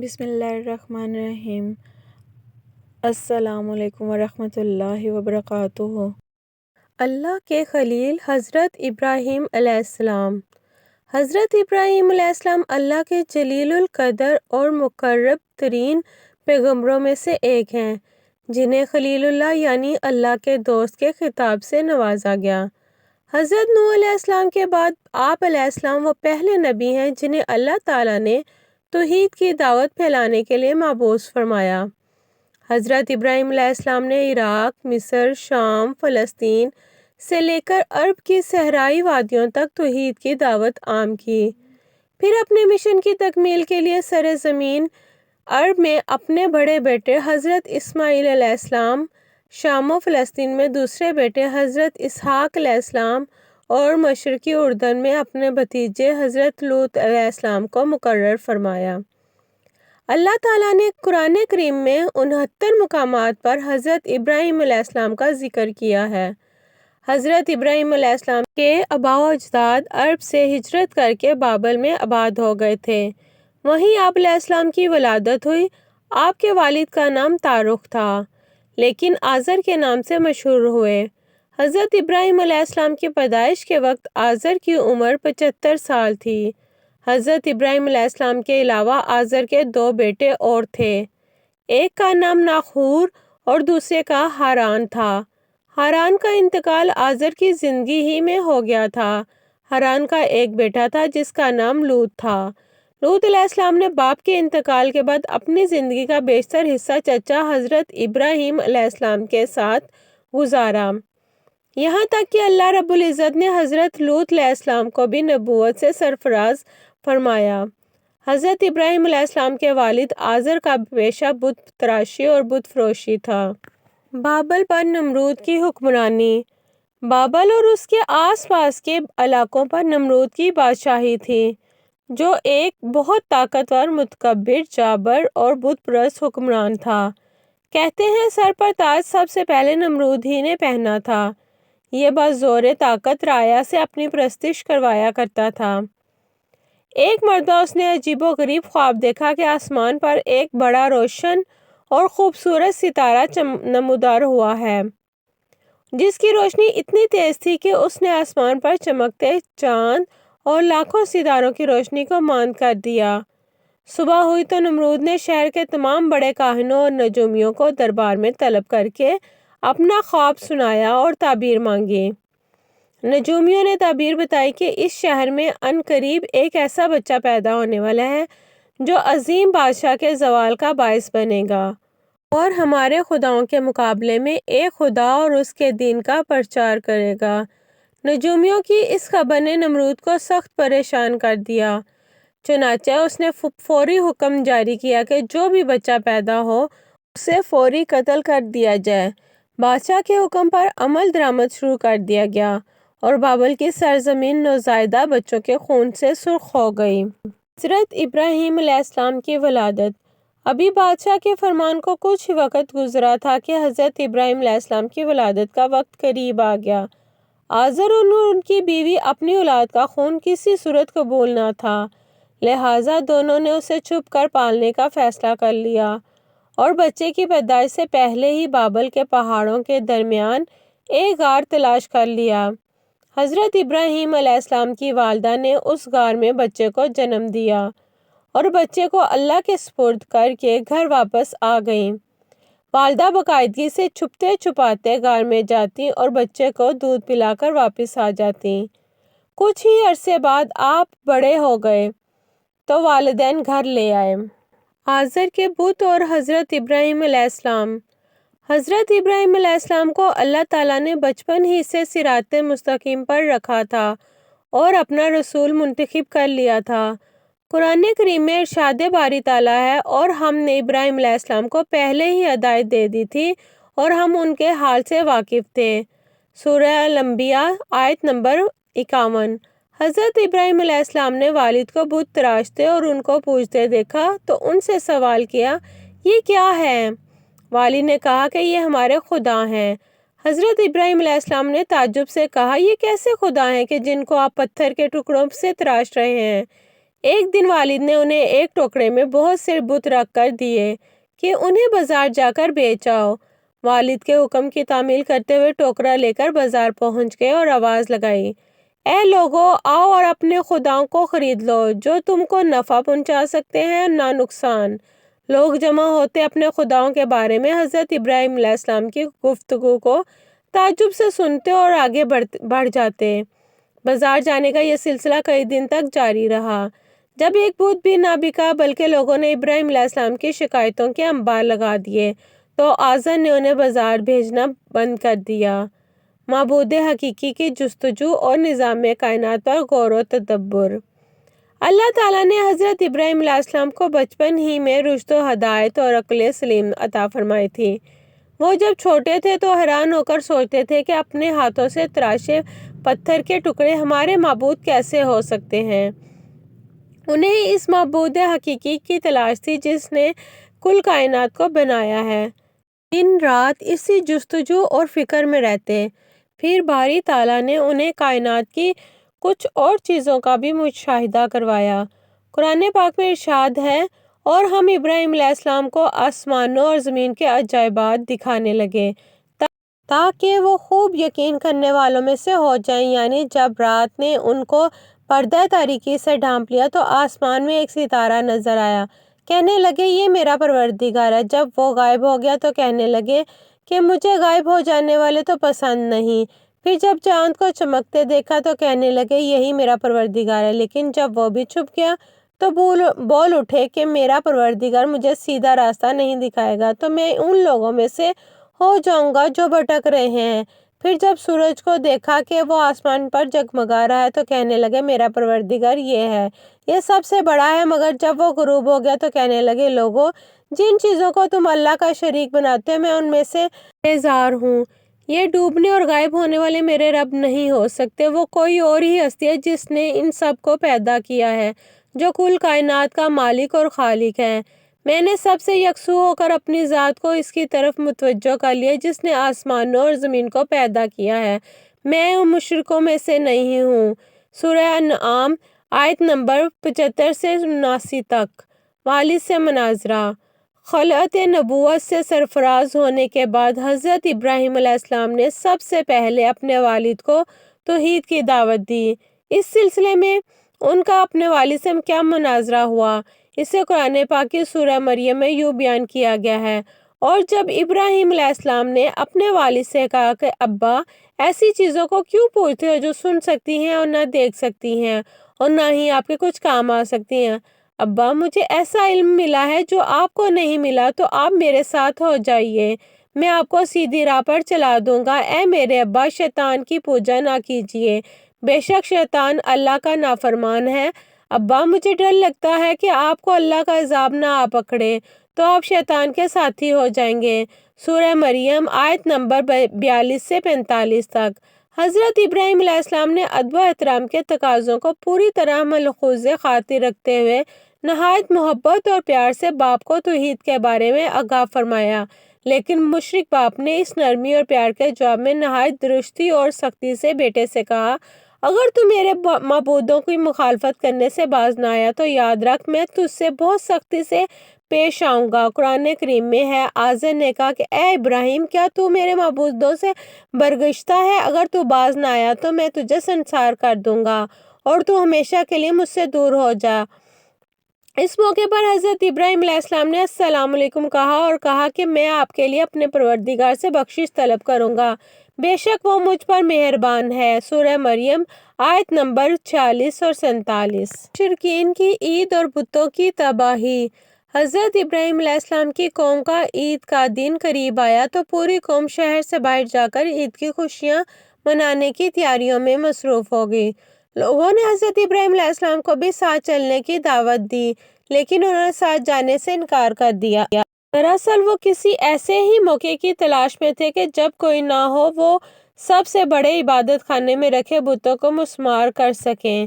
بسم اللہ الرحمن الرحیم۔ السلام علیکم ورحمۃ اللہ وبرکاتہ۔ اللہ کے خلیل حضرت ابراہیم علیہ السلام۔ حضرت ابراہیم علیہ السلام اللہ کے جلیل القدر اور مقرب ترین پیغمبروں میں سے ایک ہیں، جنہیں خلیل اللہ یعنی اللہ کے دوست کے خطاب سے نوازا گیا۔ حضرت نوح علیہ السلام کے بعد آپ علیہ السلام وہ پہلے نبی ہیں جنہیں اللہ تعالیٰ نے توحید کی دعوت پھیلانے کے لیے مبعوث فرمایا۔ حضرت ابراہیم علیہ السلام نے عراق، مصر، شام، فلسطین سے لے کر عرب کی صحرائی وادیوں تک توحید کی دعوت عام کی۔ پھر اپنے مشن کی تکمیل کے لیے سرزمین عرب میں اپنے بڑے بیٹے حضرت اسماعیل علیہ السلام، شام و فلسطین میں دوسرے بیٹے حضرت اسحاق علیہ السلام اور مشرقی اردن میں اپنے بھتیجے حضرت لوط علیہ السلام کو مقرر فرمایا۔ اللہ تعالیٰ نے قرآن کریم میں 69 مقامات پر حضرت ابراہیم علیہ السلام کا ذکر کیا ہے۔ حضرت ابراہیم علیہ السلام کے آباء و اجداد عرب سے ہجرت کر کے بابل میں آباد ہو گئے تھے۔ وہیں آپ علیہ السلام کی ولادت ہوئی۔ آپ کے والد کا نام تارخ تھا، لیکن آزر کے نام سے مشہور ہوئے۔ حضرت ابراہیم علیہ السلام کی پیدائش کے وقت آزر کی عمر 75 سال تھی۔ حضرت ابراہیم علیہ السلام کے علاوہ آزر کے 2 بیٹے اور تھے، ایک کا نام ناخور اور دوسرے کا ہاران تھا۔ ہاران کا انتقال آزر کی زندگی ہی میں ہو گیا تھا۔ ہاران کا ایک بیٹا تھا جس کا نام لوط تھا۔ لوط علیہ السلام نے باپ کے انتقال کے بعد اپنی زندگی کا بیشتر حصہ چچا حضرت ابراہیم علیہ السلام کے ساتھ گزارا، یہاں تک کہ اللہ رب العزت نے حضرت لوط علیہ السلام کو بھی نبوت سے سرفراز فرمایا۔ حضرت ابراہیم علیہ السلام کے والد آزر کا پیشہ بت تراشی اور بت فروشی تھا۔ بابل پر نمرود کی حکمرانی۔ بابل اور اس کے آس پاس کے علاقوں پر نمرود کی بادشاہی تھی، جو ایک بہت طاقتور، متکبر، جابر اور بت پرست حکمران تھا۔ کہتے ہیں سر پر تاج سب سے پہلے نمرود ہی نے پہنا تھا۔ یہ بزور طاقت رعایا سے اپنی پرستش کروایا کرتا تھا۔ ایک مرتبہ اس نے عجیب و غریب خواب دیکھا کہ آسمان پر ایک بڑا روشن اور خوبصورت ستارہ نمودار ہوا ہے، جس کی روشنی اتنی تیز تھی کہ اس نے آسمان پر چمکتے چاند اور لاکھوں ستاروں کی روشنی کو ماند کر دیا۔ صبح ہوئی تو نمرود نے شہر کے تمام بڑے کاہنوں اور نجومیوں کو دربار میں طلب کر کے اپنا خواب سنایا اور تعبیر مانگی۔ نجومیوں نے تعبیر بتائی کہ اس شہر میں عن قریب ایک ایسا بچہ پیدا ہونے والا ہے جو عظیم بادشاہ کے زوال کا باعث بنے گا اور ہمارے خداؤں کے مقابلے میں ایک خدا اور اس کے دین کا پرچار کرے گا۔ نجومیوں کی اس خبر نے نمرود کو سخت پریشان کر دیا، چنانچہ اس نے فوری حکم جاری کیا کہ جو بھی بچہ پیدا ہو اسے فوری قتل کر دیا جائے۔ بادشاہ کے حکم پر عمل درآمد شروع کر دیا گیا اور بابل کی سرزمین نوزائیدہ بچوں کے خون سے سرخ ہو گئی۔ حضرت ابراہیم علیہ السلام کی ولادت۔ ابھی بادشاہ کے فرمان کو کچھ وقت گزرا تھا کہ حضرت ابراہیم علیہ السلام کی ولادت کا وقت قریب آ گیا۔ آزر اور ان کی بیوی اپنی اولاد کا خون کسی صورت قبول نہ تھا، لہٰذا دونوں نے اسے چھپ کر پالنے کا فیصلہ کر لیا اور بچے کی پیدائش سے پہلے ہی بابل کے پہاڑوں کے درمیان ایک غار تلاش کر لیا۔ حضرت ابراہیم علیہ السلام کی والدہ نے اس غار میں بچے کو جنم دیا اور بچے کو اللہ کے سپرد کر کے گھر واپس آ گئیں۔ والدہ باقاعدگی سے چھپتے چھپاتے غار میں جاتی اور بچے کو دودھ پلا کر واپس آ جاتی۔ کچھ ہی عرصے بعد آپ بڑے ہو گئے تو والدین گھر لے آئے۔ آزر کے بت اور حضرت ابراہیم علیہ السلام۔ حضرت ابراہیم علیہ السلام کو اللہ تعالیٰ نے بچپن ہی سے صراط مستقیم پر رکھا تھا اور اپنا رسول منتخب کر لیا تھا۔ قرآن کریم میں ارشاد باری تعالیٰ ہے، اور ہم نے ابراہیم علیہ السلام کو پہلے ہی ہدایت دے دی تھی اور ہم ان کے حال سے واقف تھے۔ سورہ الانبیاء آیت نمبر 51۔ حضرت ابراہیم علیہ السلام نے والد کو بت تراشتے اور ان کو پوجتے دیکھا تو ان سے سوال کیا، یہ کیا ہے؟ والد نے کہا کہ یہ ہمارے خدا ہیں۔ حضرت ابراہیم علیہ السلام نے تعجب سے کہا، یہ کیسے خدا ہیں کہ جن کو آپ پتھر کے ٹکڑوں سے تراش رہے ہیں؟ ایک دن والد نے انہیں ایک ٹوکرے میں بہت سے بت رکھ کر دیے کہ انہیں بازار جا کر بیچ آؤ۔ والد کے حکم کی تعمیل کرتے ہوئے ٹوکرا لے کر بازار پہنچ گئے اور آواز لگائی، اے لوگو، آؤ اور اپنے خداؤں کو خرید لو جو تم کو نفع پہنچا سکتے ہیں اور نہ نقصان۔ لوگ جمع ہوتے اپنے خداؤں کے بارے میں حضرت ابراہیم علیہ السلام کی گفتگو کو تعجب سے سنتے اور آگے بڑھ جاتے۔ بازار جانے کا یہ سلسلہ کئی دن تک جاری رہا۔ جب ایک بت بھی نہ بکا بلکہ لوگوں نے ابراہیم علیہ السلام کی شکایتوں کے انبار لگا دیے تو آزر نے انہیں بازار بھیجنا بند کر دیا۔ معبود حقیقی کی جستجو اور نظام کائنات پر غور و تدبر۔ اللہ تعالیٰ نے حضرت ابراہیم علیہ السلام کو بچپن ہی میں رشد و ہدایت اور عقل سلیم عطا فرمائی تھی۔ وہ جب چھوٹے تھے تو حیران ہو کر سوچتے تھے کہ اپنے ہاتھوں سے تراشے پتھر کے ٹکڑے ہمارے معبود کیسے ہو سکتے ہیں۔ انہیں اس معبود حقیقی کی تلاش تھی جس نے کل کائنات کو بنایا ہے۔ دن رات اسی جستجو اور فکر میں رہتے۔ پھر باری تعالیٰ نے انہیں کائنات کی کچھ اور چیزوں کا بھی مشاہدہ کروایا۔ قرآن پاک میں ارشاد ہے، اور ہم ابراہیم علیہ السلام کو آسمانوں اور زمین کے عجائبات دکھانے لگے تاکہ وہ خوب یقین کرنے والوں میں سے ہو جائیں، یعنی جب رات نے ان کو پردہ تاریکی سے ڈھانپ لیا تو آسمان میں ایک ستارہ نظر آیا، کہنے لگے یہ میرا پروردگار ہے۔ جب وہ غائب ہو گیا تو کہنے لگے کہ مجھے غائب ہو جانے والے تو پسند نہیں۔ پھر جب چاند کو چمکتے دیکھا تو کہنے لگے یہی میرا پروردگار ہے، لیکن جب وہ بھی چھپ گیا تو بول اٹھے کہ میرا پروردگار مجھے سیدھا راستہ نہیں دکھائے گا تو میں ان لوگوں میں سے ہو جاؤں گا جو بھٹک رہے ہیں۔ پھر جب سورج کو دیکھا کہ وہ آسمان پر جگمگا رہا ہے تو کہنے لگے میرا پروردگار یہ ہے، یہ سب سے بڑا ہے۔ مگر جب وہ غروب ہو گیا تو کہنے لگے لوگوں، جن چیزوں کو تم اللہ کا شریک بناتے ہو میں ان میں سے بیزار ہوں۔ یہ ڈوبنے اور غائب ہونے والے میرے رب نہیں ہو سکتے، وہ کوئی اور ہی ہستی ہے جس نے ان سب کو پیدا کیا ہے، جو کل کائنات کا مالک اور خالق ہے۔ میں نے سب سے یکسو ہو کر اپنی ذات کو اس کی طرف متوجہ کر لیا جس نے آسمانوں اور زمین کو پیدا کیا ہے، میں ان مشرکوں میں سے نہیں ہوں۔ سورہ انعام آیت نمبر 75 سے 79 تک۔ والد سے مناظرہ۔ خلعت نبوت سے سرفراز ہونے کے بعد حضرت ابراہیم علیہ السلام نے سب سے پہلے اپنے والد کو توحید کی دعوت دی۔ اس سلسلے میں ان کا اپنے والد سے کیا مناظرہ ہوا، اسے قرآن پاک کی سورہ مریم میں یوں بیان کیا گیا ہے، اور جب ابراہیم علیہ السلام نے اپنے والد سے کہا کہ ابا، ایسی چیزوں کو کیوں پوچھتے ہو جو سن سکتی ہیں اور نہ دیکھ سکتی ہیں اور نہ ہی آپ کے کچھ کام آ سکتی ہیں؟ ابا، مجھے ایسا علم ملا ہے جو آپ کو نہیں ملا، تو آپ میرے ساتھ ہو جائیے، میں آپ کو سیدھی راہ پر چلا دوں گا۔ اے میرے ابا، شیطان کی پوجا نہ کیجیے، بے شک شیطان اللہ کا نافرمان ہے۔ ابا، مجھے ڈر لگتا ہے کہ آپ کو اللہ کا عذاب نہ آ پکڑے تو آپ شیطان کے ساتھی ہو جائیں گے۔ سورہ مریم آیت نمبر 42 سے 45 تک۔ حضرت ابراہیم علیہ السلام نے ادب و احترام کے تقاضوں کو پوری طرح ملحوظ خاطر رکھتے ہوئے نہایت محبت اور پیار سے باپ کو توحید کے بارے میں آگاہ فرمایا، لیکن مشرک باپ نے اس نرمی اور پیار کے جواب میں نہایت درستی اور سختی سے بیٹے سے کہا، اگر تو میرے معبودوں کی مخالفت کرنے سے باز نہ آیا تو یاد رکھ میں تجھ سے بہت سختی سے پیش آؤں گا۔ قرآن کریم میں ہے، آزر نے کہا کہ اے ابراہیم، کیا تو میرے معبودوں سے برگشتہ ہے؟ اگر تو باز نہ آیا تو میں تجھے سنسار کر دوں گا اور تو ہمیشہ کے لیے مجھ سے دور ہو جا۔ اس موقع پر حضرت ابراہیم علیہ السلام نے السلام علیکم کہا اور کہا کہ میں آپ کے لیے اپنے پروردگار سے بخشش طلب کروں گا، بے شک وہ مجھ پر مہربان ہے۔ سورہ مریم آیت نمبر 46 اور 47۔ مشرکین کی عید اور بتوں کی تباہی۔ حضرت ابراہیم علیہ السلام کی قوم کا عید کا دن قریب آیا تو پوری قوم شہر سے باہر جا کر عید کی خوشیاں منانے کی تیاریوں میں مصروف ہو گئی۔ لوگوں نے حضرت ابراہیم علیہ السلام کو بھی ساتھ چلنے کی دعوت دی، لیکن انہوں نے ساتھ جانے سے انکار کر دیا۔ دراصل وہ کسی ایسے ہی موقع کی تلاش میں تھے کہ جب کوئی نہ ہو وہ سب سے بڑے عبادت خانے میں رکھے بتوں کو مسمار کر سکیں۔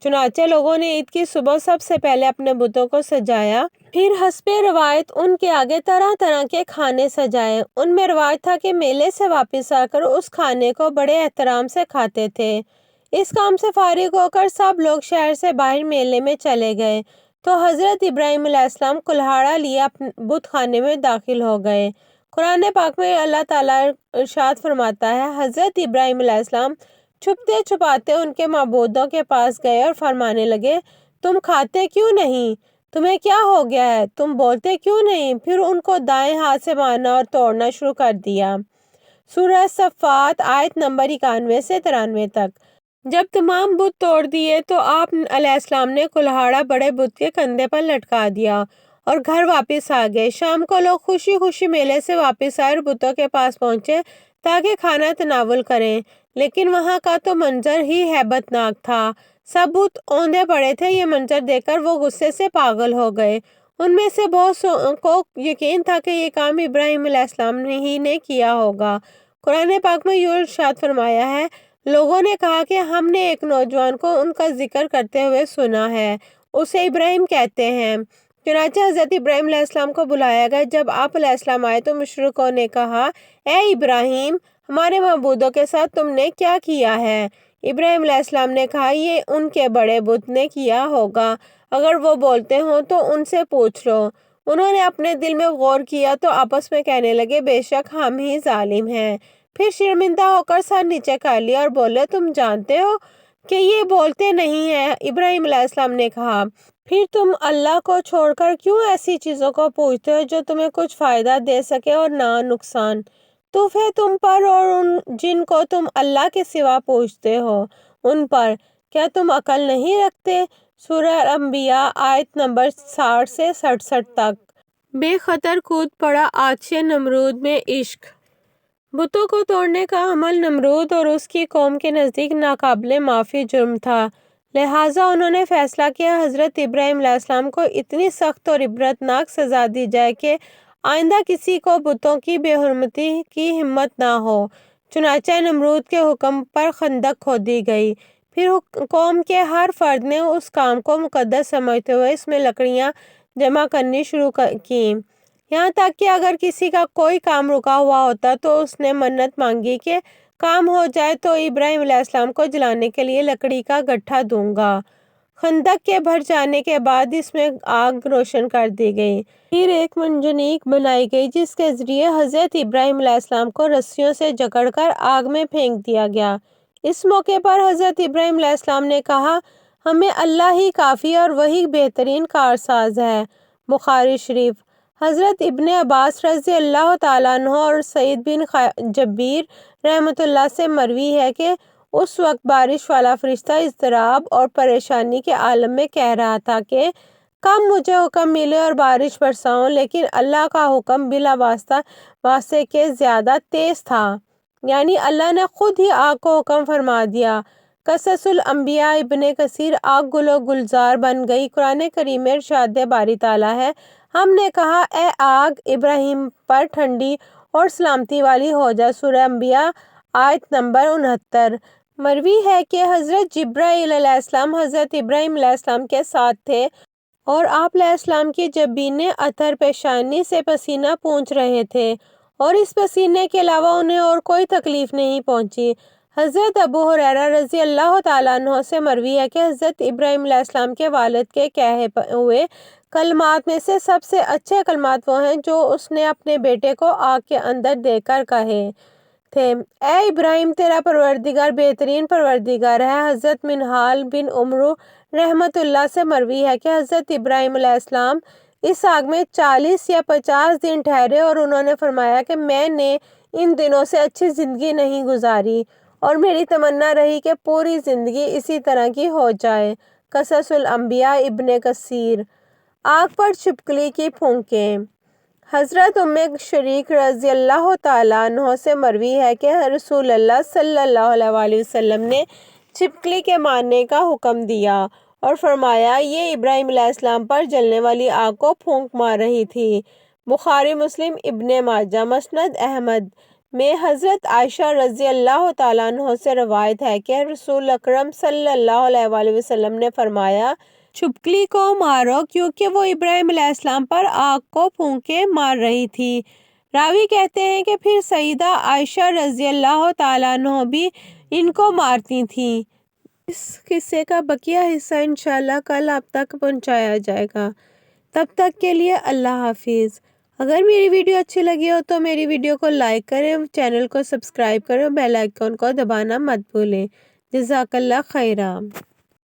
چنانچہ لوگوں نے عید کی صبح سب سے پہلے اپنے بتوں کو سجایا، پھر حسب روایت ان کے آگے طرح طرح کے کھانے سجائے۔ ان میں روایت تھا کہ میلے سے واپس آ کر اس کھانے کو بڑے احترام سے کھاتے تھے۔ اس کام سے فارغ ہو کر سب لوگ شہر سے باہر میلے میں چلے گئے تو حضرت ابراہیم علیہ السلام کلہاڑا لیے اپنے بت خانے میں داخل ہو گئے۔ قرآن پاک میں اللہ تعالیٰ ارشاد فرماتا ہے، حضرت ابراہیم علیہ السلام چھپتے چھپاتے ان کے معبودوں کے پاس گئے اور فرمانے لگے، تم کھاتے کیوں نہیں؟ تمہیں کیا ہو گیا ہے؟ تم بولتے کیوں نہیں؟ پھر ان کو دائیں ہاتھ سے مارنا اور توڑنا شروع کر دیا۔ سورہ صفات آیت نمبر 91 سے 93 تک۔ جب تمام بت توڑ دیے تو آپ علیہ السلام نے کلہاڑا بڑے بت کے کندھے پر لٹکا دیا اور گھر واپس آ گئے۔ شام کو لوگ خوشی خوشی میلے سے واپس آئے اور بتوں کے پاس پہنچے تاکہ کھانا تناول کریں، لیکن وہاں کا تو منظر ہی ہیبت ناک تھا۔ سب بت اوندے پڑے تھے۔ یہ منظر دیکھ کر وہ غصے سے پاگل ہو گئے۔ ان میں سے بہت سو کو یقین تھا کہ یہ کام ابراہیم علیہ السلام ہی نے کیا ہوگا۔ قرآن پاک میں یہ ارشاد فرمایا ہے، لوگوں نے کہا کہ ہم نے ایک نوجوان کو ان کا ذکر کرتے ہوئے سنا ہے، اسے ابراہیم کہتے ہیں۔ چنانچہ حضرت ابراہیم علیہ السلام کو بلایا گیا۔ جب آپ علیہ السلام آئے تو مشرکوں نے کہا، اے ابراہیم، ہمارے معبودوں کے ساتھ تم نے کیا کیا ہے؟ ابراہیم علیہ السلام نے کہا، یہ ان کے بڑے بت نے کیا ہوگا، اگر وہ بولتے ہوں تو ان سے پوچھ لو۔ انہوں نے اپنے دل میں غور کیا تو آپس میں کہنے لگے، بے شک ہم ہی ظالم ہیں۔ پھر شرمندہ ہو کر سر نیچے کر لیا اور بولے، تم جانتے ہو کہ یہ بولتے نہیں ہیں۔ ابراہیم علیہ السلام نے کہا، پھر تم اللہ کو چھوڑ کر کیوں ایسی چیزوں کو پوچھتے ہو جو تمہیں کچھ فائدہ دے سکے اور نہ نقصان؟ توف ہے تم پر اور ان جن کو تم اللہ کے سوا پوچھتے ہو ان پر، کیا تم عقل نہیں رکھتے؟ سورہ انبیاء آیت نمبر 60 سے 67 تک۔ بے خطر کود پڑا آتش نمرود میں عشق۔ بتوں کو توڑنے کا عمل نمرود اور اس کی قوم کے نزدیک ناقابل معافی جرم تھا، لہٰذا انہوں نے فیصلہ کیا حضرت ابراہیم علیہ السلام کو اتنی سخت اور عبرتناک سزا دی جائے کہ آئندہ کسی کو بتوں کی بے حرمتی کی ہمت نہ ہو۔ چنانچہ نمرود کے حکم پر خندق کھودی گئی۔ پھر قوم کے ہر فرد نے اس کام کو مقدس سمجھتے ہوئے اس میں لکڑیاں جمع کرنی شروع کیں، یہاں تک کہ اگر کسی کا کوئی کام رکا ہوا ہوتا تو اس نے منت مانگی کہ کام ہو جائے تو ابراہیم علیہ السلام کو جلانے کے لیے لکڑی کا گٹھا دوں گا۔ خندق کے بھر جانے کے بعد اس میں آگ روشن کر دی گئی۔ پھر ایک منجنیق بنائی گئی جس کے ذریعے حضرت ابراہیم علیہ السلام کو رسیوں سے جکڑ کر آگ میں پھینک دیا گیا۔ اس موقع پر حضرت ابراہیم علیہ السلام نے کہا، ہمیں اللہ ہی کافی اور وہی بہترین کارساز ہے۔ بخاری شریف۔ حضرت ابن عباس رضی اللہ تعالیٰ عنہ اور سعید بن جبیر رحمۃ اللہ سے مروی ہے کہ اس وقت بارش والا فرشتہ اضطراب اور پریشانی کے عالم میں کہہ رہا تھا کہ کب مجھے حکم ملے اور بارش برساؤں، لیکن اللہ کا حکم بلا واسطے کے زیادہ تیز تھا، یعنی اللہ نے خود ہی آگ کو حکم فرما دیا۔ قصص الانبیاء ابن کثیر۔ آگ گل و گلزار بن گئی۔ قرآن کریم میں ارشاد باری تعالیٰ ہے، ہم نے کہا، اے آگ، ابراہیم پر ٹھنڈی اور سلامتی والی ہو جا۔ سورہ انبیاء آیت نمبر 69۔ مروی ہے کہ حضرت جبرائیل علیہ السلام حضرت ابراہیم علیہ السلام کے ساتھ تھے اور آپ علیہ السلام کی جبینِ عطر پیشانی سے پسینہ پونچھ رہے تھے اور اس پسینے کے علاوہ انہیں اور کوئی تکلیف نہیں پہنچی۔ حضرت ابو ہریرہ رضی اللہ تعالیٰ عنہ سے مروی ہے کہ حضرت ابراہیم علیہ السلام کے والد کے کہے ہوئے کلمات میں سے سب سے اچھے کلمات وہ ہیں جو اس نے اپنے بیٹے کو آگ کے اندر دیکھ کر کہے تھے، اے ابراہیم، تیرا پروردگار بہترین پروردگار ہے۔ حضرت منہال بن عمرو رحمۃ اللہ سے مروی ہے کہ حضرت ابراہیم علیہ السلام اس آگ میں 40 یا 50 دن ٹھہرے اور انہوں نے فرمایا کہ میں نے ان دنوں سے اچھی زندگی نہیں گزاری اور میری تمنا رہی کہ پوری زندگی اسی طرح کی ہو جائے۔ قصص الانبیاء ابن کثیر۔ آگ پر چھپکلی کی پھونکیں۔ حضرت ام شریک رضی اللہ تعالیٰ عنہ سے مروی ہے کہ رسول اللہ صلی اللہ علیہ وسلم نے چھپکلی کے مارنے کا حکم دیا اور فرمایا، یہ ابراہیم علیہ السلام پر جلنے والی آگ کو پھونک مار رہی تھی۔ بخاری، مسلم، ابن ماجہ۔ مسند احمد میں حضرت عائشہ رضی اللہ تعالیٰ عنہ سے روایت ہے کہ رسول اکرم صلی اللہ علیہ وسلم نے فرمایا، چھپکلی کو مارو کیونکہ وہ ابراہیم علیہ السلام پر آگ کو پھونکے مار رہی تھی۔ راوی کہتے ہیں کہ پھر سیدہ عائشہ رضی اللہ تعالیٰ عنہ بھی ان کو مارتی تھیں۔ اس قصے کا بقیہ حصہ انشاءاللہ کل آپ تک پہنچایا جائے گا۔ تب تک کے لیے اللہ حافظ۔ اگر میری ویڈیو اچھی لگی ہو تو میری ویڈیو کو لائک کریں، چینل کو سبسکرائب کریں اور بیل آئیکن کو دبانا مت بھولیں۔ جزاک اللہ خیرہ۔